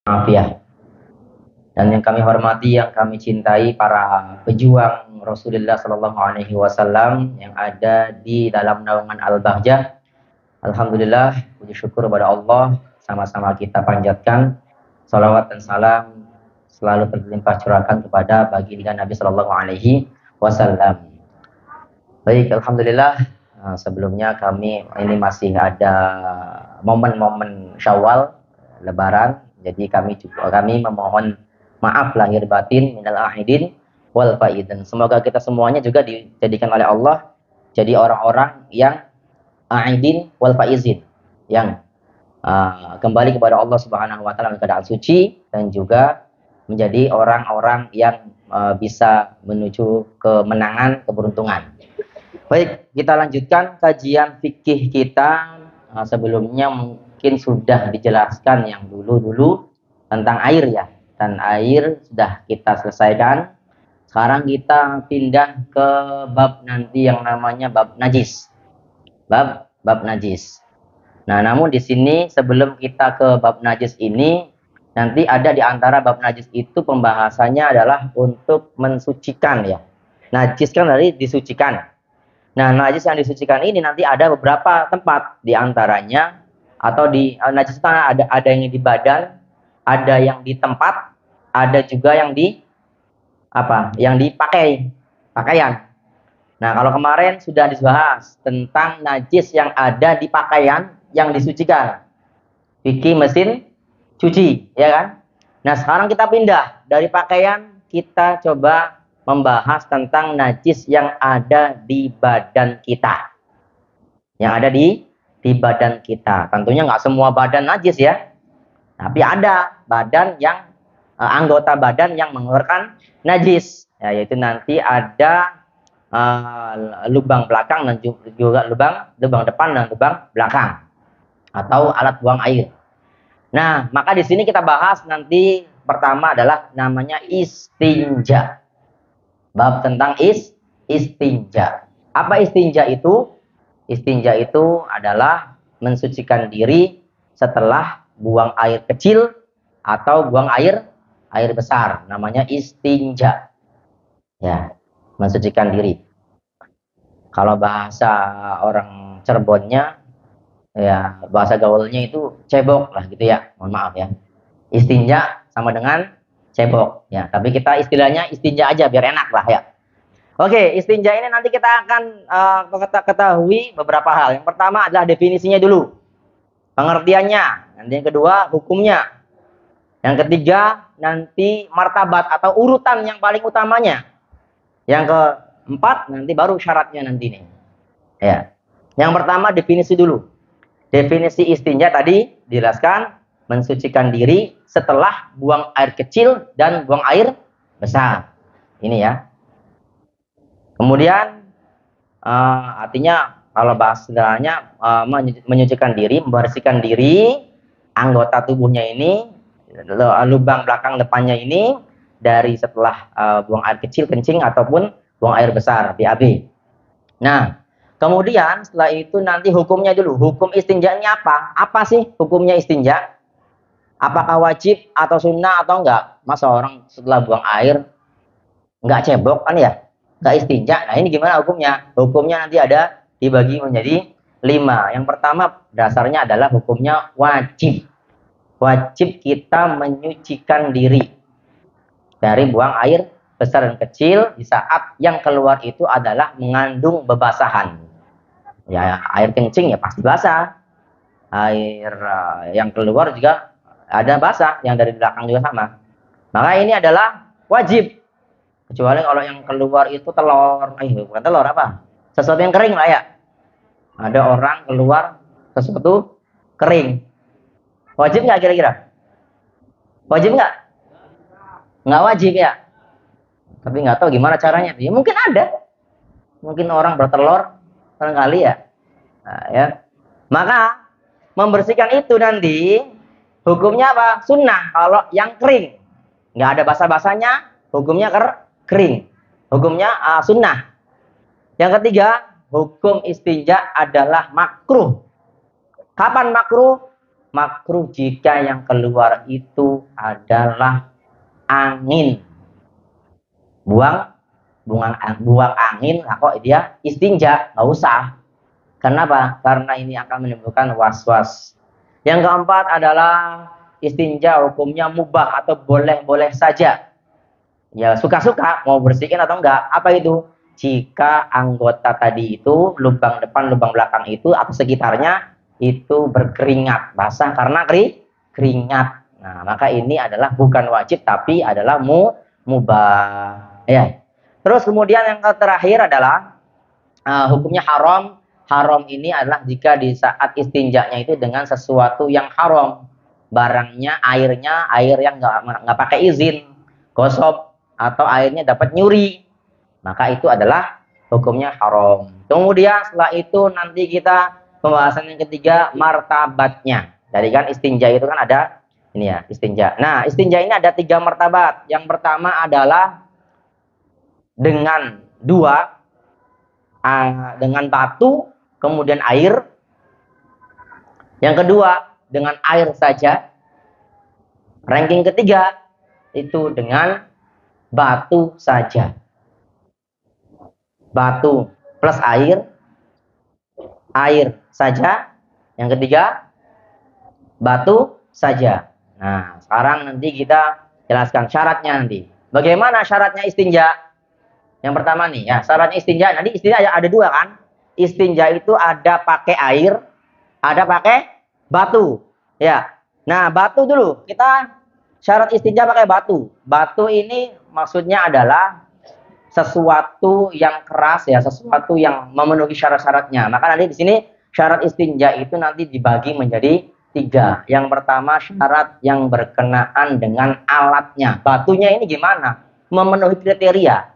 Maaf ya. Dan yang kami hormati, yang kami cintai para pejuang Rasulullah Sallallahu Alaihi Wasallam yang ada di dalam naungan Al-Bahjah. Alhamdulillah, puji syukur kepada Allah, sama-sama kita panjatkan salawat dan salam selalu terlimpah curahkan kepada baginda Nabi Sallallahu Alaihi Wasallam. Baik, alhamdulillah. Sebelumnya kami ini masih ada momen-momen Syawal, Lebaran. Jadi kami memohon maaf lahir batin minal ahidin wal faidin. Semoga kita semuanya juga dijadikan oleh Allah jadi orang-orang yang ahidin wal faizin, yang kembali kepada Allah Subhanahu wa taala dalam keadaan suci dan juga menjadi orang-orang yang bisa menuju kemenangan, keberuntungan. Baik, kita lanjutkan kajian fikih kita. Sebelumnya mungkin sudah dijelaskan yang dulu-dulu tentang air ya. Dan air sudah kita selesaikan. Sekarang kita pindah ke bab nanti yang namanya bab najis. Bab najis. Nah, namun di sini sebelum kita ke bab najis ini, nanti ada di antara bab najis itu pembahasannya adalah untuk mensucikan ya. Najis kan dari disucikan. Nah, najis yang disucikan ini nanti ada beberapa tempat, di antaranya atau di najis itu ada yang di badan, ada yang di tempat, ada juga yang di yang dipakai, pakaian. Nah, kalau kemarin sudah dibahas tentang najis yang ada di pakaian yang disucikan. Fikih mesin cuci, ya kan? Nah, sekarang kita pindah dari pakaian, kita coba membahas tentang najis yang ada di badan kita. Yang ada di badan kita. Tentunya nggak semua badan najis ya. Tapi ada badan yang anggota badan yang mengeluarkan najis. Ya, yaitu nanti ada lubang belakang dan juga lubang depan dan lubang belakang. Atau alat buang air. Nah, maka di sini kita bahas nanti pertama adalah namanya istinja. Bab tentang istinja. Apa istinja itu? Istinja itu adalah mensucikan diri setelah buang air kecil atau buang air besar. Namanya istinja. Ya, mensucikan diri. Kalau bahasa orang Cirebonnya, ya bahasa gaulnya itu cebok lah gitu ya. Mohon maaf ya. Istinja sama dengan cebok ya, tapi kita istilahnya istinja aja biar enak lah ya. Oke, istinja ini nanti kita akan ketahui beberapa hal. Yang pertama adalah definisinya dulu, pengertiannya. Nanti yang kedua hukumnya. Yang ketiga nanti martabat atau urutan yang paling utamanya. Yang keempat nanti baru syaratnya nanti nih. Ya. Yang pertama definisi dulu. Definisi istinja tadi dijelaskan mensucikan diri setelah buang air kecil dan buang air besar. Ini ya. Kemudian artinya kalau bahasa sederhananya menyucikan diri, membersihkan diri anggota tubuhnya ini, lubang belakang depannya ini dari setelah buang air kecil kencing ataupun buang air besar BAB. Nah, kemudian setelah itu nanti hukumnya dulu. Hukum istinja ini apa? Apa sih hukumnya istinja? Apakah wajib atau sunnah atau enggak? Masa orang setelah buang air enggak cebok kan ya? Enggak istinja. Nah, ini gimana hukumnya? Hukumnya nanti ada dibagi menjadi 5. Yang pertama dasarnya adalah hukumnya wajib. Wajib kita menyucikan diri dari buang air besar dan kecil di saat yang keluar itu adalah mengandung bebasahan. Ya, air kencing ya pasti basah. Air yang keluar juga ada basah, yang dari belakang juga sama. Maka ini adalah wajib. Kecuali kalau yang keluar itu telur, bukan telur apa? Sesuatu yang kering lah ya. Ada orang keluar sesuatu kering. Wajib nggak kira-kira? Wajib nggak? Nggak wajib ya. Tapi nggak tahu gimana caranya. Ya mungkin ada. Mungkin orang bertelur barangkali ya. Nah, ya. Maka membersihkan itu nanti hukumnya apa? Sunnah kalau yang kering. Nggak ada basah-basahnya, hukumnya kering. Hukumnya sunnah. Yang ketiga, hukum istinja adalah makruh. Kapan makruh? makruh jika yang keluar itu adalah angin. Buang angin, nah kok dia istinja? Nggak usah. Kenapa? Karena ini akan menimbulkan was-was. Yang keempat adalah istinja hukumnya mubah atau boleh-boleh saja. Ya suka-suka mau bersihin atau enggak. Apa itu? Jika anggota tadi itu, lubang depan, lubang belakang itu atau sekitarnya itu berkeringat, basah karena keringat. Nah, maka ini adalah bukan wajib tapi adalah mubah. Ya. Terus kemudian yang terakhir adalah hukumnya haram. Haram ini adalah jika di saat istinjanya itu dengan sesuatu yang haram. Barangnya, air yang nggak pakai izin, gosok, atau airnya dapat nyuri. Maka itu adalah hukumnya haram. Kemudian setelah itu nanti kita pembahasan yang ketiga, martabatnya. Jadi kan istinja itu kan ada ini ya, istinja. Nah, istinja ini ada 3 martabat. Yang pertama adalah dengan dengan batu, kemudian air. Yang kedua, dengan air saja. Ranking ketiga, itu dengan batu saja. Batu plus air saja. Yang ketiga, batu saja. Nah, sekarang nanti kita jelaskan syaratnya nanti. Bagaimana syaratnya istinja? Yang pertama nih, ya syaratnya istinja. Nanti istinja ada 2 kan? Istinja itu ada pakai air, ada pakai batu. Ya. Nah, batu dulu. Kita syarat istinja pakai batu. Batu ini maksudnya adalah sesuatu yang keras ya, sesuatu yang memenuhi syarat-syaratnya. Maka nanti di sini syarat istinja itu nanti dibagi menjadi 3. Yang pertama syarat yang berkenaan dengan alatnya. Batunya ini gimana? Memenuhi kriteria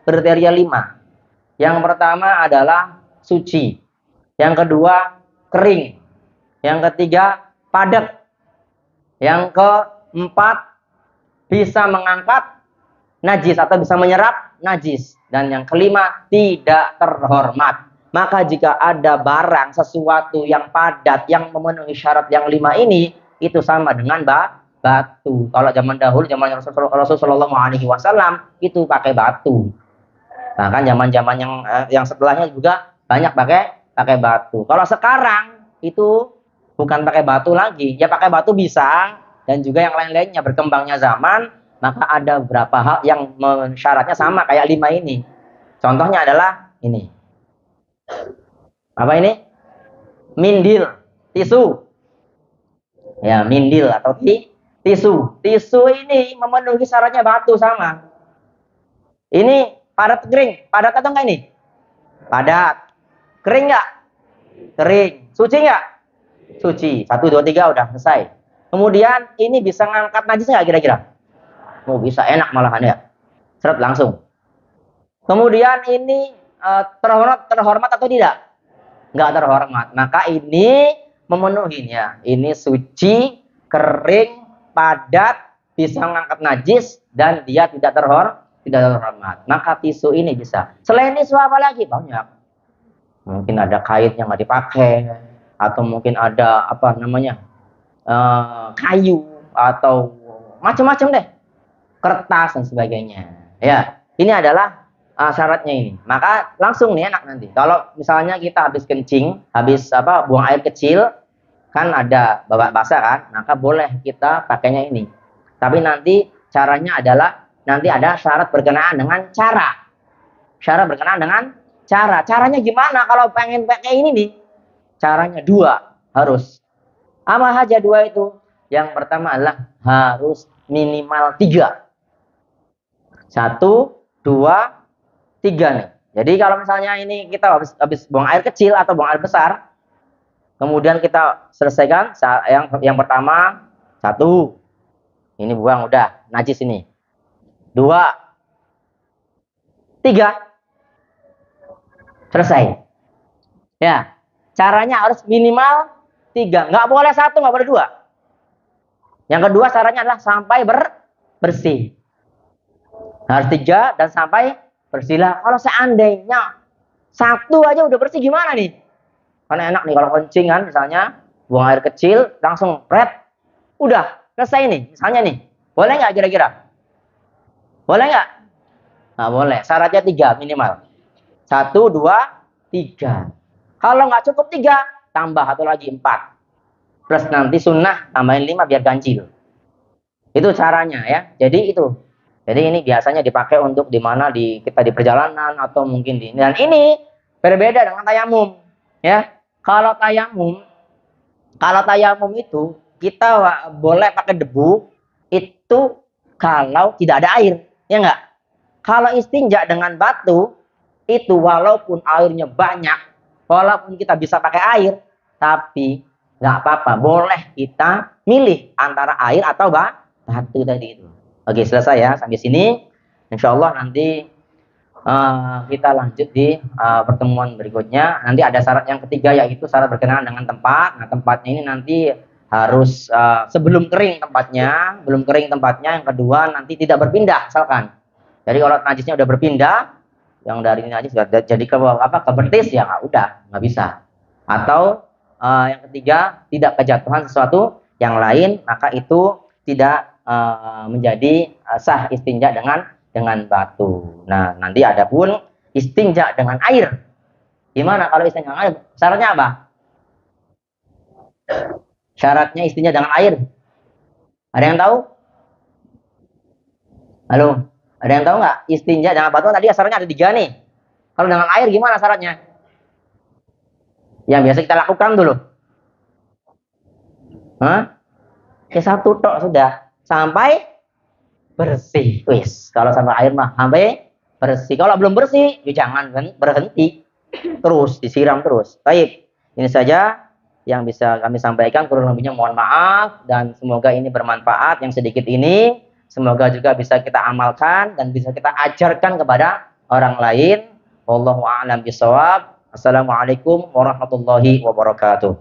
5. Yang pertama adalah suci. Yang kedua kering. Yang ketiga padat. Yang keempat bisa mengangkat najis atau bisa menyerap najis. Dan yang kelima tidak terhormat. Maka jika ada barang sesuatu yang padat yang memenuhi syarat yang 5 ini, itu sama dengan batu. Kalau zaman dahulu, zaman Rasulullah SAW itu pakai batu. Nah kan zaman-zaman yang setelahnya juga banyak pakai batu. Kalau sekarang itu bukan pakai batu lagi, ya pakai batu bisa dan juga yang lain-lainnya. Berkembangnya zaman, maka ada beberapa hal yang syaratnya sama kayak 5 ini. Contohnya adalah ini. Apa ini? Mindil, tisu. Ya, mindil atau tisu. Tisu ini memenuhi syaratnya batu sama. Ini padat kering, padat atau enggak ini? Padat. Kering enggak? Kering. Suci enggak? Suci. 1, 2, 3 udah selesai. Kemudian ini bisa ngangkat najis enggak kira-kira? Oh, bisa, enak malahan ya. Seret langsung. Kemudian ini terhormat atau tidak? Enggak terhormat. Maka ini memenuhinya. Ini suci, kering, padat, bisa mengangkat najis dan dia tidak terhormat. Maka tisu ini bisa. Selain tisu apa lagi? Banyak. Mungkin ada kain yang nggak dipakai, atau mungkin ada apa namanya kayu atau macam-macam deh, kertas dan sebagainya. Ya, ini adalah syaratnya ini. Maka langsung nih enak nanti. Kalau misalnya kita habis kencing, habis buang air kecil, kan ada babak basah kan, maka boleh kita pakainya ini. Tapi nanti caranya adalah nanti ada syarat berkenaan dengan cara. Syarat berkenaan dengan cara. Caranya gimana kalau pengen pakai ini nih? Caranya 2 harus. Apa saja 2 itu? Yang pertama adalah harus minimal 3. 1, 2, 3 nih. Jadi kalau misalnya ini kita habis buang air kecil atau buang air besar, kemudian kita selesaikan yang pertama 1. Ini buang udah, najis ini. 2, 3, selesai. Ya, caranya harus minimal 3. Nggak boleh 1, nggak boleh 2. Yang kedua caranya adalah sampai bersih. Harus 3 dan sampai bersih lah. Kalau seandainya 1 aja udah bersih gimana nih? Karena enak nih kalau kencing kan misalnya buang air kecil, langsung pret, udah selesai nih. Misalnya nih, boleh nggak kira-kira? Boleh nggak? Nggak boleh. Syaratnya 3 minimal. 1, 2, 3. Kalau nggak cukup 3, tambah satu lagi 4. Plus nanti sunnah tambahin 5 biar ganjil. Itu caranya ya. Jadi itu. Jadi ini biasanya dipakai untuk di mana kita di perjalanan atau mungkin di. Dan ini berbeda dengan tayamum. Ya. Kalau tayamum itu kita boleh pakai debu itu kalau tidak ada air, ya enggak? Kalau istinja dengan batu itu walaupun airnya banyak, walaupun kita bisa pakai air, tapi nggak apa-apa, boleh kita milih antara air atau batu tadi itu. Oke, selesai ya sampai sini. Insya Allah nanti kita lanjut di pertemuan berikutnya. Nanti ada syarat yang ketiga yaitu syarat berkenaan dengan tempat. Nah, tempatnya ini nanti harus sebelum kering tempatnya, belum kering tempatnya. Yang kedua nanti tidak berpindah misalkan. Jadi kalau najisnya udah berpindah, yang dari najis jadi ke betis ya nggak bisa. Atau yang ketiga tidak kejatuhan sesuatu yang lain, maka itu tidak menjadi sah istinja dengan batu. Nah, nanti ada pun istinja dengan air. Gimana kalau istinja dengan air? Syaratnya apa? Syaratnya istinja dengan air. Ada yang tahu? Halo? Ada yang tahu nggak? Istinja dengan batu tadi syaratnya ada 3 nih. Kalau dengan air gimana syaratnya? Yang biasa kita lakukan dulu. Hah? Ya 1 tok sudah. Sampai bersih. Wis, kalau sampai air mah sampai bersih. Kalau belum bersih, ya jangan berhenti. Terus disiram terus. Baik. Ini saja yang bisa kami sampaikan. Kurang lebihnya mohon maaf dan semoga ini bermanfaat yang sedikit ini. Semoga juga bisa kita amalkan dan bisa kita ajarkan kepada orang lain. Wallahu a'lam bishawab. Assalamualaikum warahmatullahi wabarakatuh.